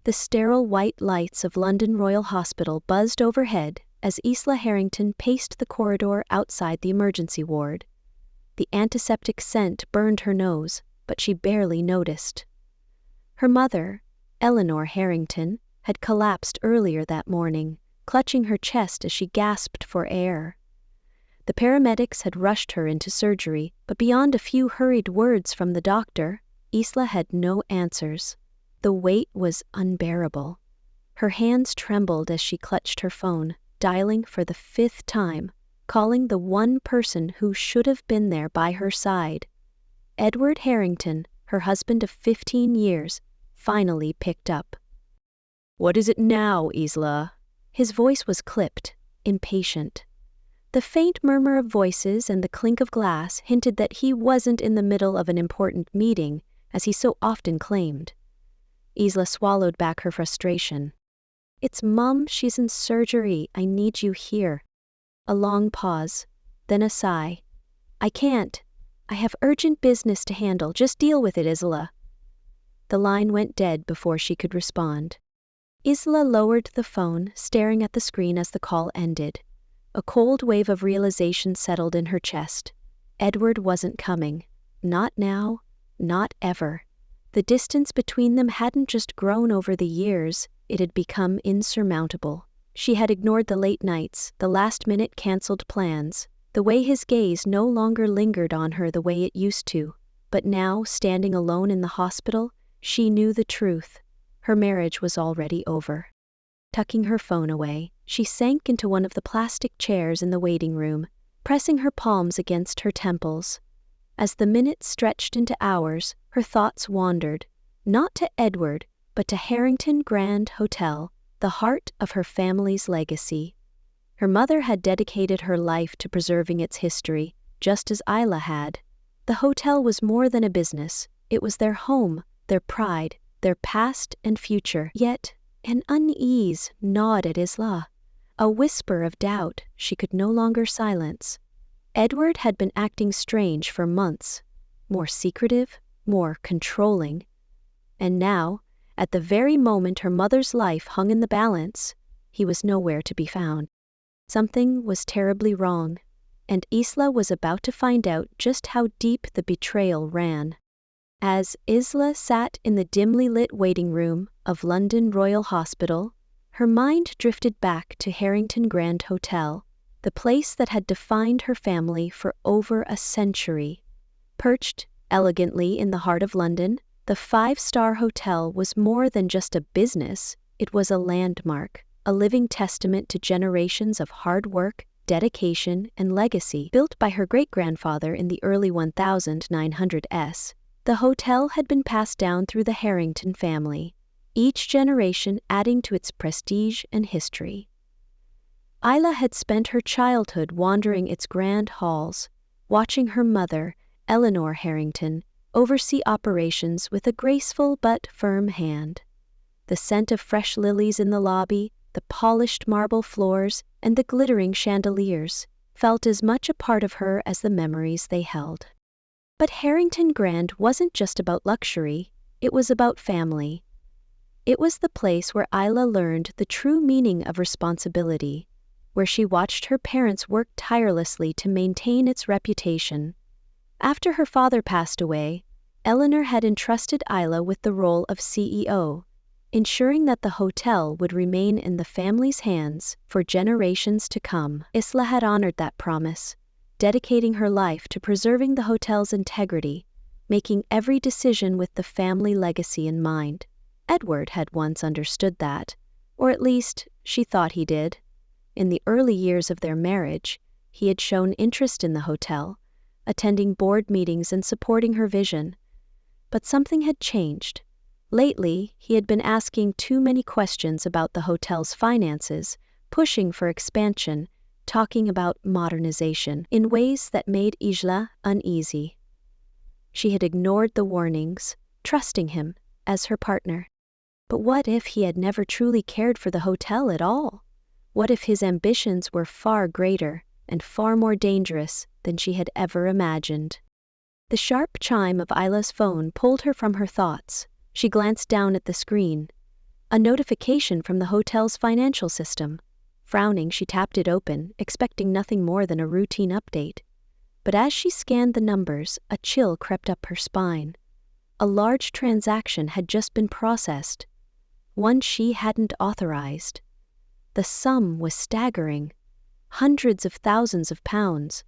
The sterile white lights of London Royal Hospital buzzed overhead as Isla Harrington paced the corridor outside the emergency ward. The antiseptic scent burned her nose, but she barely noticed. Her mother, Eleanor Harrington, had collapsed earlier that morning, clutching her chest as she gasped for air. The paramedics had rushed her into surgery, but beyond a few hurried words from the doctor, Isla had no answers. The weight was unbearable. Her hands trembled as she clutched her phone, dialing for the 5th time, calling the one person who should have been there by her side. Edward Harrington, her husband of 15 years, finally picked up. "What is it now, Isla?" His voice was clipped, impatient. The faint murmur of voices and the clink of glass hinted that he wasn't in the middle of an important meeting, as he so often claimed. Isla swallowed back her frustration. "It's Mum, she's in surgery, I need you here." A long pause, then a sigh. "I can't. I have urgent business to handle, just deal with it, Isla." The line went dead before she could respond. Isla lowered the phone, staring at the screen as the call ended. A cold wave of realization settled in her chest. Edward wasn't coming. Not now, not ever. The distance between them hadn't just grown over the years, it had become insurmountable. She had ignored the late nights, the last-minute cancelled plans, the way his gaze no longer lingered on her the way it used to. But now, standing alone in the hospital, she knew the truth. Her marriage was already over. Tucking her phone away, she sank into one of the plastic chairs in the waiting room, pressing her palms against her temples. As the minutes stretched into hours, her thoughts wandered, not to Edward, but to Harrington Grand Hotel, the heart of her family's legacy. Her mother had dedicated her life to preserving its history, just as Isla had. The hotel was more than a business. It was their home, their pride, their past and future. Yet, an unease gnawed at Isla, a whisper of doubt she could no longer silence. Edward had been acting strange for months, more secretive, more controlling. And now, at the very moment her mother's life hung in the balance, he was nowhere to be found. Something was terribly wrong, and Isla was about to find out just how deep the betrayal ran. As Isla sat in the dimly lit waiting room of London Royal Hospital, her mind drifted back to Harrington Grand Hotel, the place that had defined her family for over a century. Perched elegantly in the heart of London, the 5-star hotel was more than just a business, it was a landmark, a living testament to generations of hard work, dedication, and legacy. Built by her great-grandfather in the early 1900s, the hotel had been passed down through the Harrington family, each generation adding to its prestige and history. Isla had spent her childhood wandering its grand halls, watching her mother, Eleanor Harrington, oversee operations with a graceful but firm hand. The scent of fresh lilies in the lobby, the polished marble floors, and the glittering chandeliers felt as much a part of her as the memories they held. But Harrington Grand wasn't just about luxury, it was about family. It was the place where Isla learned the true meaning of responsibility, where she watched her parents work tirelessly to maintain its reputation. After her father passed away, Eleanor had entrusted Isla with the role of CEO, ensuring that the hotel would remain in the family's hands for generations to come. Isla had honored that promise, dedicating her life to preserving the hotel's integrity, making every decision with the family legacy in mind. Edward had once understood that, or at least she thought he did. In the early years of their marriage, he had shown interest in the hotel, attending board meetings and supporting her vision. But something had changed. Lately, he had been asking too many questions about the hotel's finances, pushing for expansion, talking about modernization in ways that made Isla uneasy. She had ignored the warnings, trusting him as her partner. But what if he had never truly cared for the hotel at all? What if his ambitions were far greater and far more dangerous than she had ever imagined? The sharp chime of Isla's phone pulled her from her thoughts. She glanced down at the screen. A notification from the hotel's financial system. Frowning, she tapped it open, expecting nothing more than a routine update. But as she scanned the numbers, a chill crept up her spine. A large transaction had just been processed, one she hadn't authorized. The sum was staggering. Hundreds of thousands of pounds.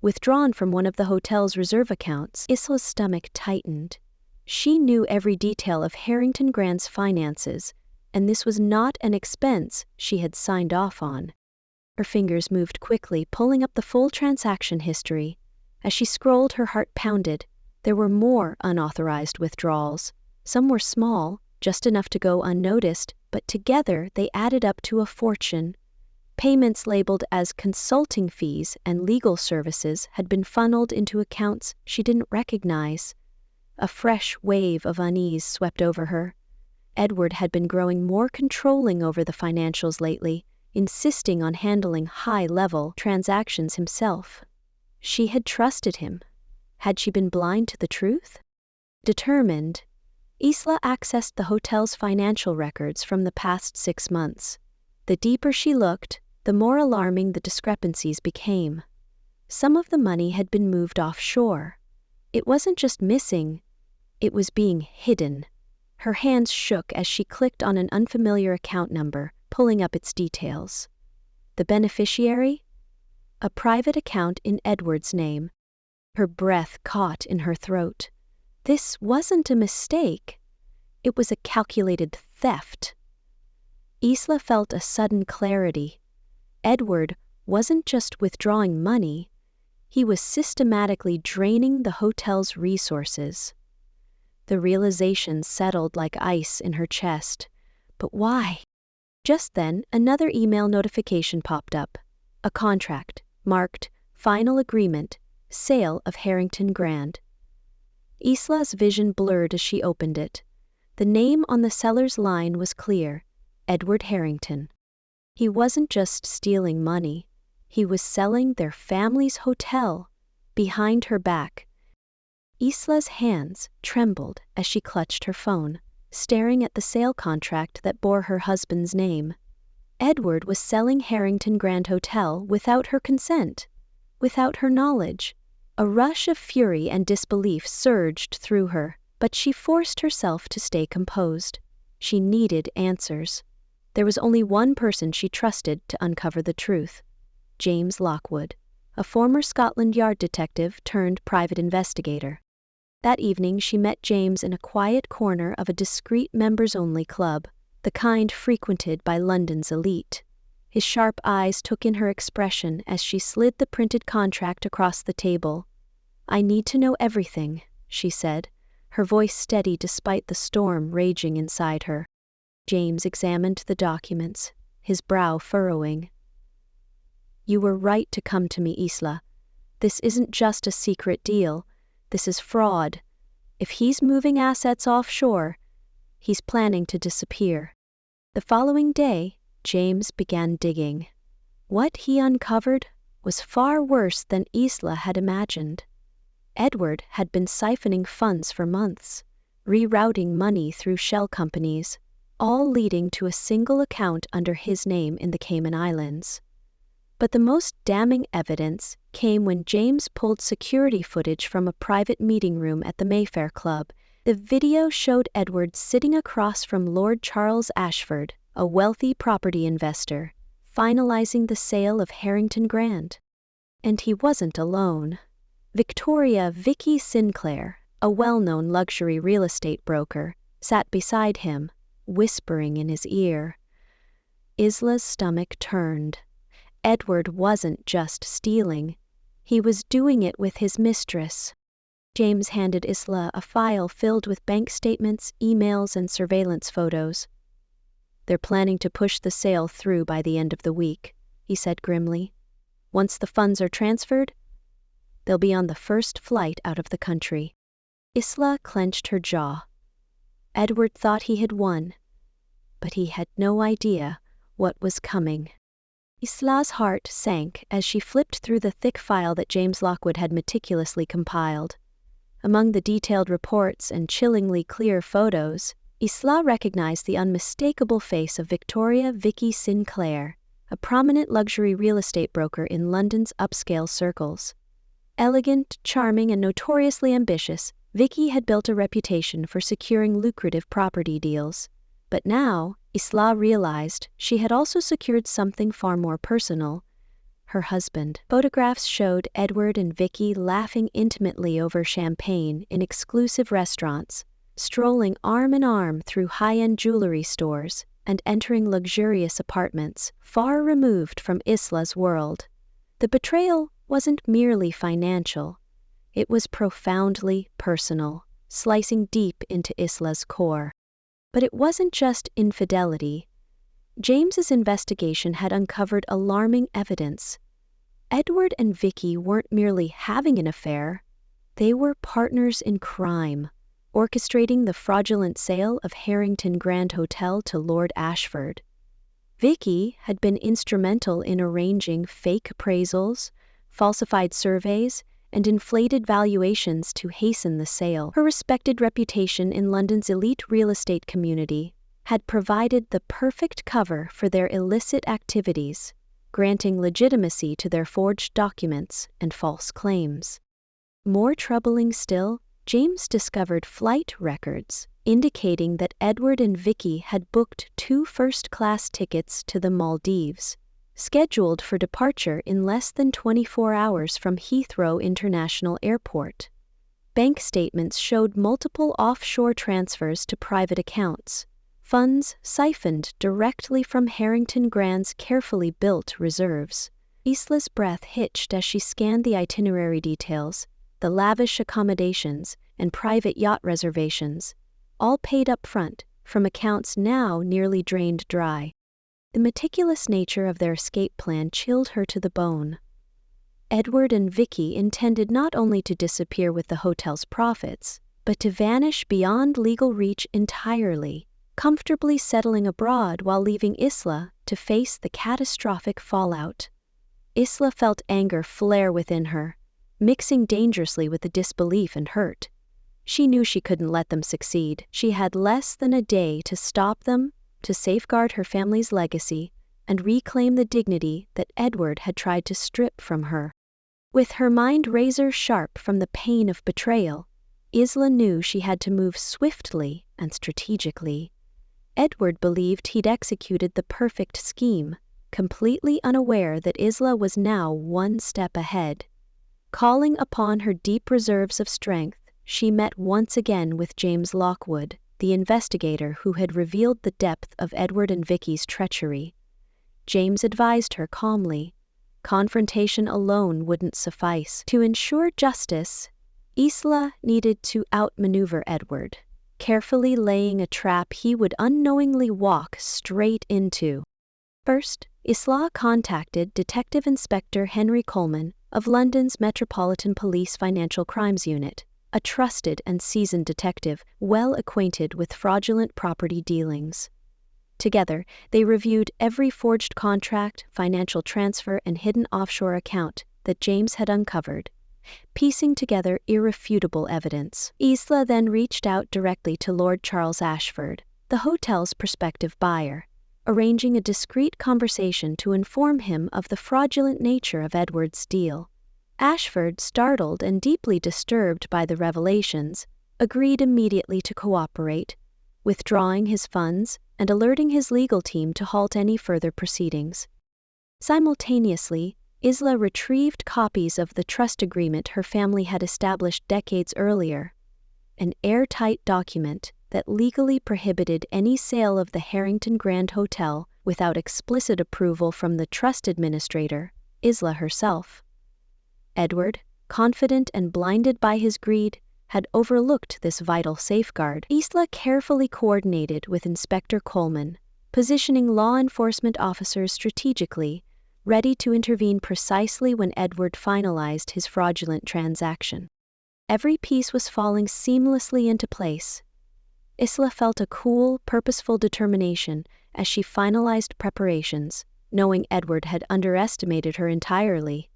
Withdrawn from one of the hotel's reserve accounts, Isla's stomach tightened. She knew every detail of Harrington Grand's finances, and this was not an expense she had signed off on. Her fingers moved quickly, pulling up the full transaction history. As she scrolled, her heart pounded. There were more unauthorized withdrawals. Some were small, just enough to go unnoticed, but together they added up to a fortune. Payments labeled as consulting fees and legal services had been funneled into accounts she didn't recognize. A fresh wave of unease swept over her. Edward had been growing more controlling over the financials lately, insisting on handling high-level transactions himself. She had trusted him. Had she been blind to the truth? Determined, Isla accessed the hotel's financial records from the past 6 months. The deeper she looked, the more alarming the discrepancies became. Some of the money had been moved offshore. It wasn't just missing, it was being hidden. Her hands shook as she clicked on an unfamiliar account number, pulling up its details. The beneficiary? A private account in Edward's name. Her breath caught in her throat. This wasn't a mistake. It was a calculated theft. Isla felt a sudden clarity. Edward wasn't just withdrawing money, he was systematically draining the hotel's resources. The realization settled like ice in her chest. But why? Just then, another email notification popped up. A contract, marked Final Agreement, Sale of Harrington Grand. Isla's vision blurred as she opened it. The name on the seller's line was clear, Edward Harrington. He wasn't just stealing money, he was selling their family's hotel, behind her back. Isla's hands trembled as she clutched her phone, staring at the sale contract that bore her husband's name. Edward was selling Harrington Grand Hotel without her consent, without her knowledge. A rush of fury and disbelief surged through her, but she forced herself to stay composed. She needed answers. There was only one person she trusted to uncover the truth: James Lockwood, a former Scotland Yard detective turned private investigator. That evening she met James in a quiet corner of a discreet members-only club, the kind frequented by London's elite. His sharp eyes took in her expression as she slid the printed contract across the table. "I need to know everything," she said, her voice steady despite the storm raging inside her. James examined the documents, his brow furrowing. "You were right to come to me, Isla. This isn't just a secret deal. This is fraud. If he's moving assets offshore, he's planning to disappear." The following day, James began digging. What he uncovered was far worse than Isla had imagined. Edward had been siphoning funds for months, rerouting money through shell companies, all leading to a single account under his name in the Cayman Islands. But the most damning evidence came when James pulled security footage from a private meeting room at the Mayfair Club. The video showed Edward sitting across from Lord Charles Ashford, a wealthy property investor, finalizing the sale of Harrington Grand. And he wasn't alone. Vicky Sinclair, a well-known luxury real estate broker, sat beside him, whispering in his ear. Isla's stomach turned. Edward wasn't just stealing. He was doing it with his mistress. James handed Isla a file filled with bank statements, emails, and surveillance photos. "They're planning to push the sale through by the end of the week," he said grimly. "Once the funds are transferred, they'll be on the first flight out of the country." Isla clenched her jaw. Edward thought he had won, but he had no idea what was coming. Isla's heart sank as she flipped through the thick file that James Lockwood had meticulously compiled. Among the detailed reports and chillingly clear photos, Isla recognized the unmistakable face of Victoria Vicky Sinclair, a prominent luxury real estate broker in London's upscale circles. Elegant, charming, and notoriously ambitious, Vicky had built a reputation for securing lucrative property deals. But now, Isla realized she had also secured something far more personal: her husband. Photographs showed Edward and Vicky laughing intimately over champagne in exclusive restaurants, strolling arm in arm through high-end jewelry stores, and entering luxurious apartments far removed from Isla's world. The betrayal wasn't merely financial. It was profoundly personal, slicing deep into Isla's core. But it wasn't just infidelity. James's investigation had uncovered alarming evidence. Edward and Vicky weren't merely having an affair. They were partners in crime, orchestrating the fraudulent sale of Harrington Grand Hotel to Lord Ashford. Vicky had been instrumental in arranging fake appraisals, falsified surveys, and inflated valuations to hasten the sale. Her respected reputation in London's elite real estate community had provided the perfect cover for their illicit activities, granting legitimacy to their forged documents and false claims. More troubling still, James discovered flight records indicating that Edward and Vicky had booked 2 first-class tickets to the Maldives, scheduled for departure in less than 24 hours from Heathrow International Airport. Bank statements showed multiple offshore transfers to private accounts, funds siphoned directly from Harrington Grand's carefully built reserves. Isla's breath hitched as she scanned the itinerary details, the lavish accommodations, and private yacht reservations, all paid up front from accounts now nearly drained dry. The meticulous nature of their escape plan chilled her to the bone. Edward and Vicky intended not only to disappear with the hotel's profits, but to vanish beyond legal reach entirely, comfortably settling abroad while leaving Isla to face the catastrophic fallout. Isla felt anger flare within her, mixing dangerously with the disbelief and hurt. She knew she couldn't let them succeed. She had less than a day to stop them, to safeguard her family's legacy, and reclaim the dignity that Edward had tried to strip from her. With her mind razor-sharp from the pain of betrayal, Isla knew she had to move swiftly and strategically. Edward believed he'd executed the perfect scheme, completely unaware that Isla was now one step ahead. Calling upon her deep reserves of strength, she met once again with James Lockwood, the investigator who had revealed the depth of Edward and Vicky's treachery. James advised her calmly. Confrontation alone wouldn't suffice. To ensure justice, Isla needed to outmaneuver Edward, carefully laying a trap he would unknowingly walk straight into. First, Isla contacted Detective Inspector Henry Coleman of London's Metropolitan Police Financial Crimes Unit, a trusted and seasoned detective well acquainted with fraudulent property dealings. Together, they reviewed every forged contract, financial transfer, and hidden offshore account that James had uncovered, piecing together irrefutable evidence. Isla then reached out directly to Lord Charles Ashford, the hotel's prospective buyer, arranging a discreet conversation to inform him of the fraudulent nature of Edward's deal. Ashford, startled and deeply disturbed by the revelations, agreed immediately to cooperate, withdrawing his funds and alerting his legal team to halt any further proceedings. Simultaneously, Isla retrieved copies of the trust agreement her family had established decades earlier, an airtight document that legally prohibited any sale of the Harrington Grand Hotel without explicit approval from the trust administrator, Isla herself. Edward, confident and blinded by his greed, had overlooked this vital safeguard. Isla carefully coordinated with Inspector Coleman, positioning law enforcement officers strategically, ready to intervene precisely when Edward finalized his fraudulent transaction. Every piece was falling seamlessly into place. Isla felt a cool, purposeful determination as she finalized preparations, knowing Edward had underestimated her entirely.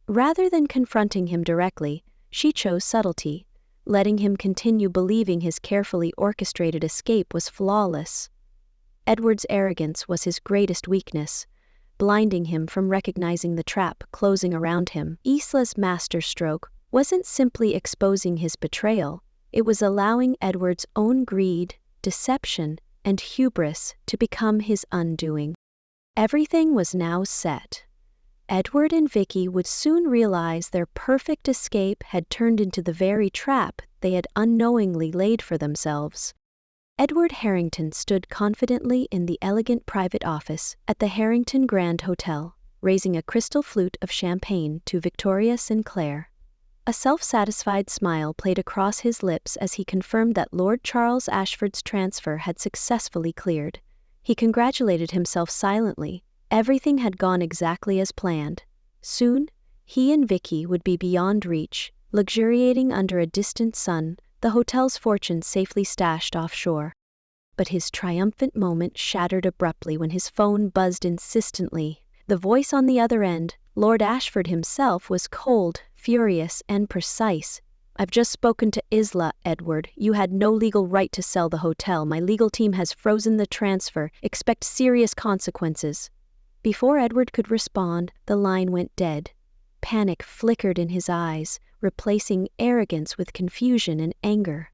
Rather than confronting him directly, she chose subtlety, letting him continue believing his carefully orchestrated escape was flawless. Edward's arrogance was his greatest weakness, blinding him from recognizing the trap closing around him. Isla's masterstroke wasn't simply exposing his betrayal, it was allowing Edward's own greed, deception, and hubris to become his undoing. Everything was now set. Edward and Vicky would soon realize their perfect escape had turned into the very trap they had unknowingly laid for themselves. Edward Harrington stood confidently in the elegant private office at the Harrington Grand Hotel, raising a crystal flute of champagne to Victoria Sinclair. A self-satisfied smile played across his lips as he confirmed that Lord Charles Ashford's transfer had successfully cleared. He congratulated himself silently. Everything had gone exactly as planned. Soon, he and Vicky would be beyond reach, luxuriating under a distant sun, the hotel's fortune safely stashed offshore. But his triumphant moment shattered abruptly when his phone buzzed insistently. The voice on the other end, Lord Ashford himself, was cold, furious, and precise. "I've just spoken to Isla, Edward. You had no legal right to sell the hotel. My legal team has frozen the transfer. Expect serious consequences." Before Edward could respond, the line went dead. Panic flickered in his eyes, replacing arrogance with confusion and anger.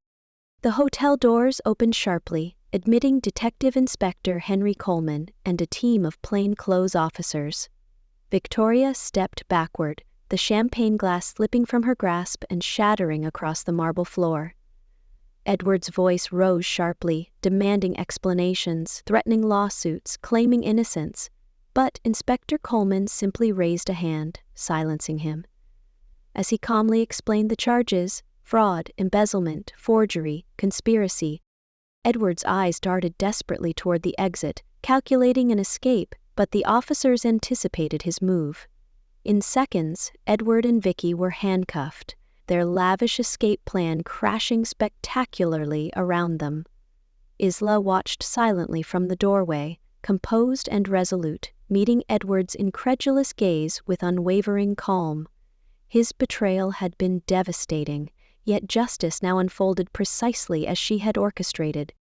The hotel doors opened sharply, admitting Detective Inspector Henry Coleman and a team of plainclothes officers. Victoria stepped backward, the champagne glass slipping from her grasp and shattering across the marble floor. Edward's voice rose sharply, demanding explanations, threatening lawsuits, claiming innocence. But Inspector Coleman simply raised a hand, silencing him. As he calmly explained the charges, fraud, embezzlement, forgery, conspiracy, Edward's eyes darted desperately toward the exit, calculating an escape, but the officers anticipated his move. In seconds, Edward and Vicky were handcuffed, their lavish escape plan crashing spectacularly around them. Isla watched silently from the doorway, composed and resolute, meeting Edward's incredulous gaze with unwavering calm. His betrayal had been devastating, yet justice now unfolded precisely as she had orchestrated.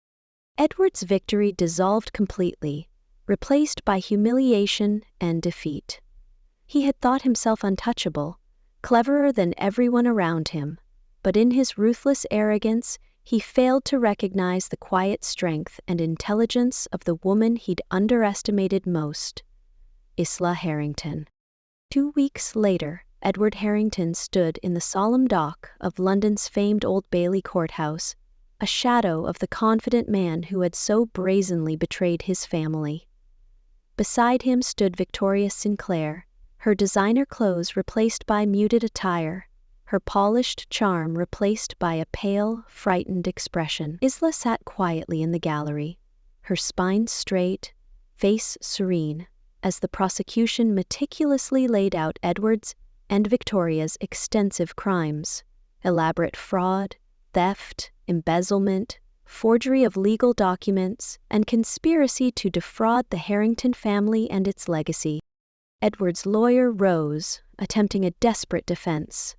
Edward's victory dissolved completely, replaced by humiliation and defeat. He had thought himself untouchable, cleverer than everyone around him, but in his ruthless arrogance, he failed to recognize the quiet strength and intelligence of the woman he'd underestimated most, Isla Harrington. 2 weeks later, Edward Harrington stood in the solemn dock of London's famed Old Bailey courthouse, a shadow of the confident man who had so brazenly betrayed his family. Beside him stood Victoria Sinclair, her designer clothes replaced by muted attire, her polished charm replaced by a pale, frightened expression. Isla sat quietly in the gallery, her spine straight, face serene, as the prosecution meticulously laid out Edward's and Victoria's extensive crimes: elaborate fraud, theft, embezzlement, forgery of legal documents, and conspiracy to defraud the Harrington family and its legacy. Edward's lawyer rose, attempting a desperate defense.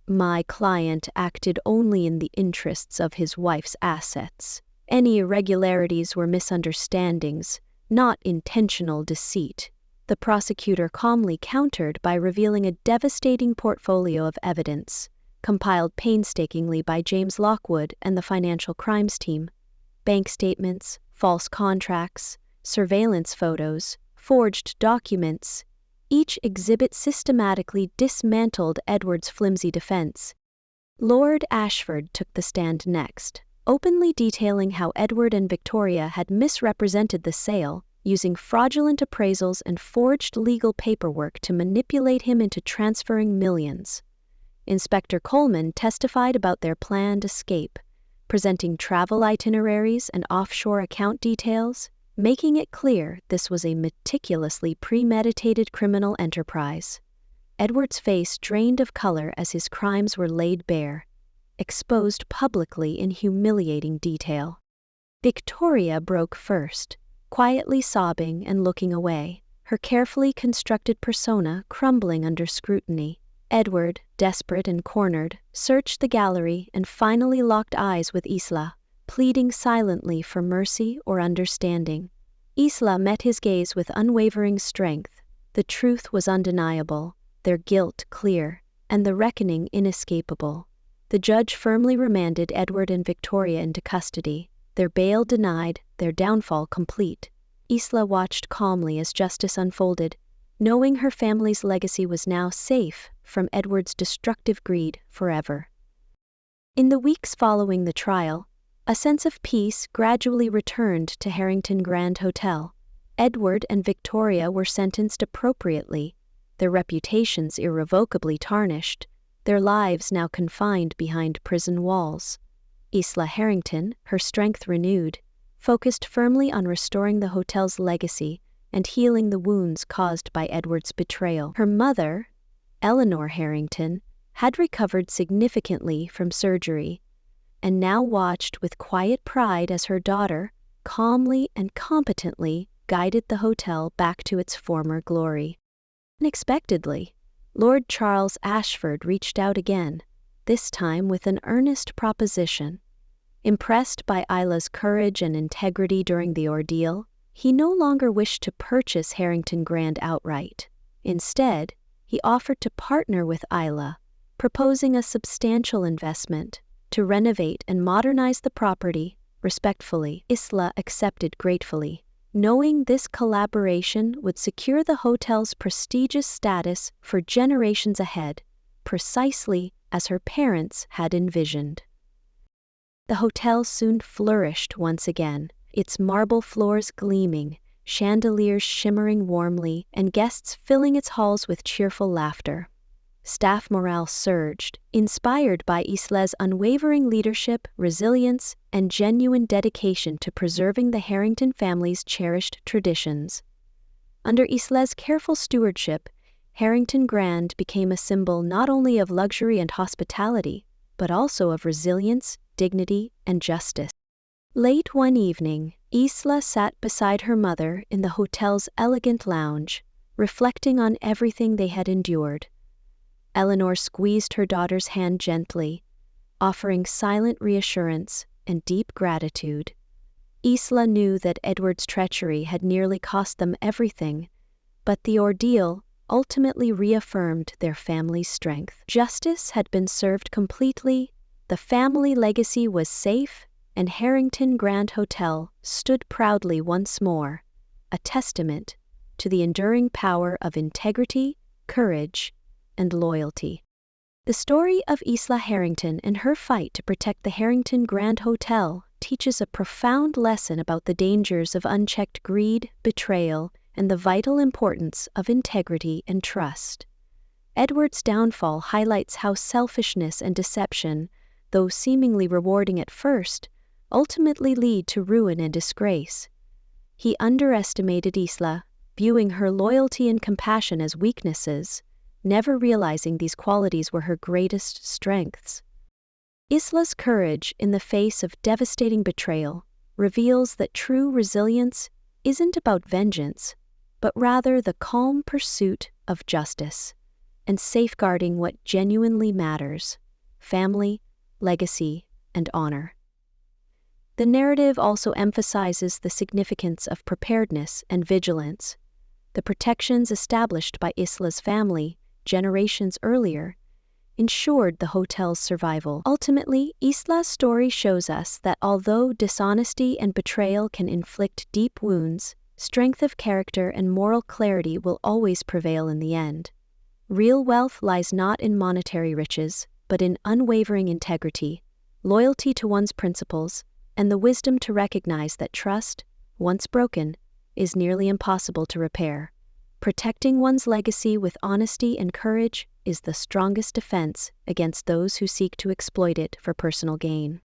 "My client acted only in the interests of his wife's assets. Any irregularities were misunderstandings, not intentional deceit." The prosecutor calmly countered by revealing a devastating portfolio of evidence, compiled painstakingly by James Lockwood and the financial crimes team. Bank statements, false contracts, surveillance photos, forged documents. Each exhibit systematically dismantled Edward's flimsy defense. Lord Ashford took the stand next, openly detailing how Edward and Victoria had misrepresented the sale, using fraudulent appraisals and forged legal paperwork to manipulate him into transferring millions. Inspector Coleman testified about their planned escape, presenting travel itineraries and offshore account details, making it clear this was a meticulously premeditated criminal enterprise. Edward's face drained of color as his crimes were laid bare, exposed publicly in humiliating detail. Victoria broke first, quietly sobbing and looking away, her carefully constructed persona crumbling under scrutiny. Edward, desperate and cornered, searched the gallery and finally locked eyes with Isla, pleading silently for mercy or understanding. Isla met his gaze with unwavering strength. The truth was undeniable, their guilt clear, and the reckoning inescapable. The judge firmly remanded Edward and Victoria into custody, their bail denied, their downfall complete. Isla watched calmly as justice unfolded, knowing her family's legacy was now safe from Edward's destructive greed forever. In the weeks following the trial, a sense of peace gradually returned to Harrington Grand Hotel. Edward and Victoria were sentenced appropriately, their reputations irrevocably tarnished, their lives now confined behind prison walls. Isla Harrington, her strength renewed, focused firmly on restoring the hotel's legacy and healing the wounds caused by Edward's betrayal. Her mother, Eleanor Harrington, had recovered significantly from surgery, and now watched with quiet pride as her daughter, calmly and competently, guided the hotel back to its former glory. Unexpectedly, Lord Charles Ashford reached out again, this time with an earnest proposition. Impressed by Isla's courage and integrity during the ordeal, he no longer wished to purchase Harrington Grand outright. Instead, he offered to partner with Isla, proposing a substantial investment to renovate and modernize the property. Respectfully, Isla accepted gratefully, knowing this collaboration would secure the hotel's prestigious status for generations ahead, precisely as her parents had envisioned. The hotel soon flourished once again, its marble floors gleaming, chandeliers shimmering warmly, and guests filling its halls with cheerful laughter. Staff morale surged, inspired by Isla's unwavering leadership, resilience, and genuine dedication to preserving the Harrington family's cherished traditions. Under Isla's careful stewardship, Harrington Grand became a symbol not only of luxury and hospitality, but also of resilience, dignity, and justice. Late one evening, Isla sat beside her mother in the hotel's elegant lounge, reflecting on everything they had endured. Eleanor squeezed her daughter's hand gently, offering silent reassurance and deep gratitude. Isla knew that Edward's treachery had nearly cost them everything, but the ordeal ultimately reaffirmed their family's strength. Justice had been served completely, the family legacy was safe, and Harrington Grand Hotel stood proudly once more, a testament to the enduring power of integrity, courage, and loyalty. The story of Isla Harrington and her fight to protect the Harrington Grand Hotel teaches a profound lesson about the dangers of unchecked greed, betrayal, and the vital importance of integrity and trust. Edward's downfall highlights how selfishness and deception, though seemingly rewarding at first, ultimately lead to ruin and disgrace. He underestimated Isla, viewing her loyalty and compassion as weaknesses, never realizing these qualities were her greatest strengths. Isla's courage in the face of devastating betrayal reveals that true resilience isn't about vengeance, but rather the calm pursuit of justice and safeguarding what genuinely matters: family, legacy, and honor. The narrative also emphasizes the significance of preparedness and vigilance. The protections established by Isla's family generations earlier ensured the hotel's survival. Ultimately, Isla's story shows us that although dishonesty and betrayal can inflict deep wounds, strength of character and moral clarity will always prevail in the end. Real wealth lies not in monetary riches, but in unwavering integrity, loyalty to one's principles, and the wisdom to recognize that trust, once broken, is nearly impossible to repair. Protecting one's legacy with honesty and courage is the strongest defense against those who seek to exploit it for personal gain.